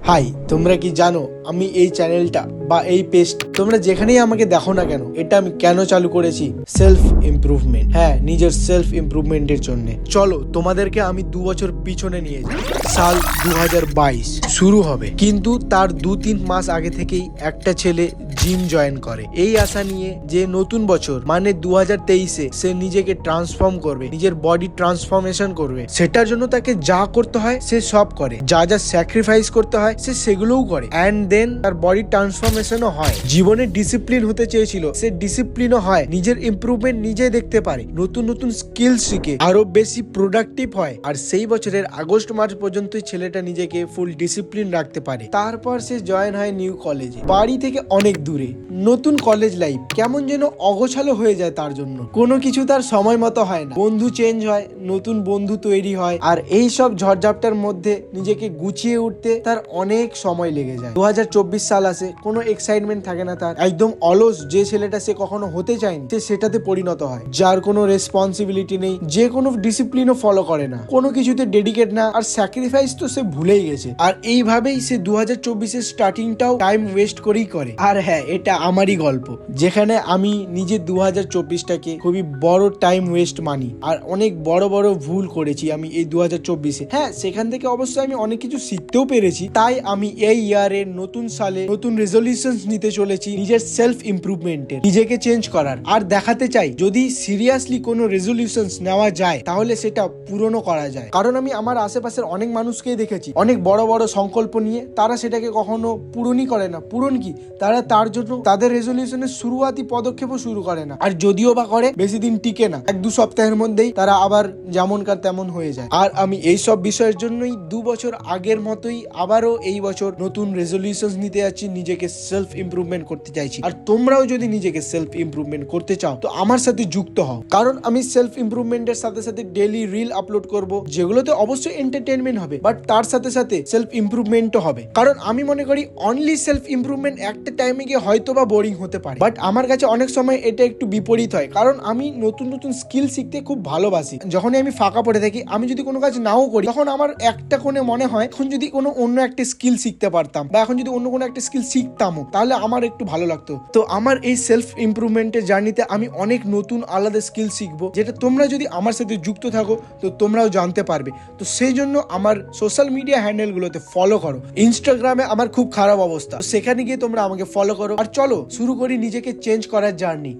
High, তোমরা কি জানো আমি এই চ্যানেলটা বা এই পেজ তোমরা যেখানেই আমাকে দেখো না কেন, এটা আমি কেন চালু করেছি? Self improvement. হ্যাঁ, নিজের সেলফ ইমপ্রুভমেন্টের জন্য। চলো তোমাদেরকে আমি 2 বছর পিছনে নিয়ে যাই। সাল 2022 শুরু হবে, কিন্তু তার 2-3 মাস আগে থেকেই একটা ছেলে জিম জয়েন করে এই আশা নিয়ে যে নতুন বছর মানে 2023-এ সে নিজেকে ট্রান্সফর্ম করবে, নিজের বডি ট্রান্সফরমেশন করবে। সেটার জন্য তাকে যা করতে হয় সে সব করে, যা যা স্যাক্রিফাইস করতে হয় সে সেগুলোও করে, অ্যান্ড দেন তার বডি ট্রান্সফরমেশনও হয়। জীবনে ডিসিপ্লিন হতে চেয়েছিল, সে ডিসিপ্লিনও হয়, নিজের ইমপ্রুভমেন্ট নিজে দেখতে পারে, নতুন নতুন স্কিল শিখে আরো বেশি প্রোডাক্টিভ হয়। আর সেই বছরের আগস্ট মার্চ পর্যন্তই ছেলেটা নিজেকে ফুল ডিসিপ্লিন রাখতে পারে। তারপর সে জয়েন হয় নিউ কলেজে, বাড়ি থেকে অনেক দূরে। নতুন কলেজ লাইফ কেমন যেন অগোছালো হয়ে যায় তার জন্য, কোনো কিছু তার সময় মতো হয় না, বন্ধু চেঞ্জ হয়, নতুন বন্ধু তৈরি হয়, আর এই সব ঝড়ঝাপটার মধ্যে নিজেকে গুছিয়ে উঠতে তার অনেক সময় লেগে যায়। 2024 সাল আসে, কোনো এক্সাইটমেন্ট থাকে না তার, একদম অলস যে ছেলেটা সে কখনো হতে চায়নি সে সেটাতে পরিণত হয়, যার কোনো রেসপন্সিবিলিটি নেই, যে কোনো ডিসিপ্লিনও ফলো করে না, কোনো কিছুতে ডেডিকেট না, আর স্যাক্রিফাইস তো সে ভুলেই গেছে। আর এইভাবেই সে 2024-এর স্টার্টিংটাও টাইম ওয়েস্ট করেই করে। আর হ্যাঁ, এটা আমারই গল্প, যেখানে আমি নিজে 2024টাকে খুবই বড় টাইম ওয়েস্ট মানি, আর অনেক বড় বড় ভুল করেছি আমি এই 2024-এ। হ্যাঁ, সেখান থেকে অবশ্যই আমি অনেক কিছু শিখতেও পেরেছি। তাই আমি এই ইয়ারে নতুন সালে নতুন রেজলিউশনস নিতে চলেছি নিজের সেলফ ইমপ্রুভমেন্টের, নিজেকে চেঞ্জ করার, আর দেখাতে চাই যদি সিরিয়াসলি কোনো রেজলিউশনস নেওয়া যায় তাহলে সেটা পূরণও করা যায়। কারণ আমি আমার আশেপাশের অনেক মানুষকেই দেখেছি অনেক বড় বড় সংকল্প নিয়ে তারা সেটাকে কখনো পূরণই করে না। পূরণ কি, তারা তার জন্য তাদের রেজলিউশনের শুরুয়াতি পদক্ষেপও শুরু করে না, আর যদিও বা করে বেশি দিন টিকে না, 1-2 সপ্তাহের মধ্যেই তারা আবার যেমনকার তেমন হয়ে যায়। আর আমি এই সব বিষয়ের জন্যই 2 বছর আগের মতোই আবারও এই বছর নতুন রেজলিউশনস নিতে যাচ্ছি, নিজেকে সেলফ ইমপ্রুভমেন্ট করতে চাইছি। আর তোমরাও যদি নিজেকে সেলফ ইমপ্রুভমেন্ট করতে চাও তো আমার সাথে যুক্ত হও, কারণ আমি সেলফ ইমপ্রুভমেন্টের সাথে সাথে ডেইলি রিল আপলোড করব, যেগুলোতে অবশ্যই এন্টারটেইনমেন্ট হবে, বাট তার সাথে সাথে সেলফ ইমপ্রুভমেন্টও হবে। কারণ আমি মনে করি অনলি সেলফ ইমপ্রুভমেন্ট একটা টাইমে গিয়ে হয়তো বা বোরিং হতে পারে, বাট আমার কাছে অনেক সময় এটা একটু বিপরীত হয়। কারণ আমি নতুন নতুন স্কিল শিখতে খুব ভালোবাসি। যখনই আমি ফাঁকা পড়ে থাকি, আমি যদি কোনো কাজ নাও করি, তখন আমার একটা কোণে মনে হয় এখন যদি কোনো অন্য একটা স্কিল শিখতে পারতাম, বা এখন যদি অন্য কোনো একটা স্কিল শিখতামও, তাহলে আমার একটু ভালো লাগতো। তো আমার এই সেলফ ইমপ্রুভমেন্টের জার্নিতে আমি অনেক নতুন আলাদা স্কিল শিখবো, যেটা তোমরা যদি আমার সাথে যুক্ত থাকো তো তোমরাও জানতে পারবে। তো সেই জন্য আমার সোশ্যাল মিডিয়া হ্যান্ডেলগুলোতে ফলো করো। ইনস্টাগ্রামে আমার খুব খারাপ অবস্থা, সেখানে গিয়ে তোমরা আমাকে ফলো করো, আর চলো শুরু করি নিজেকে চেঞ্জ করার জার্নি।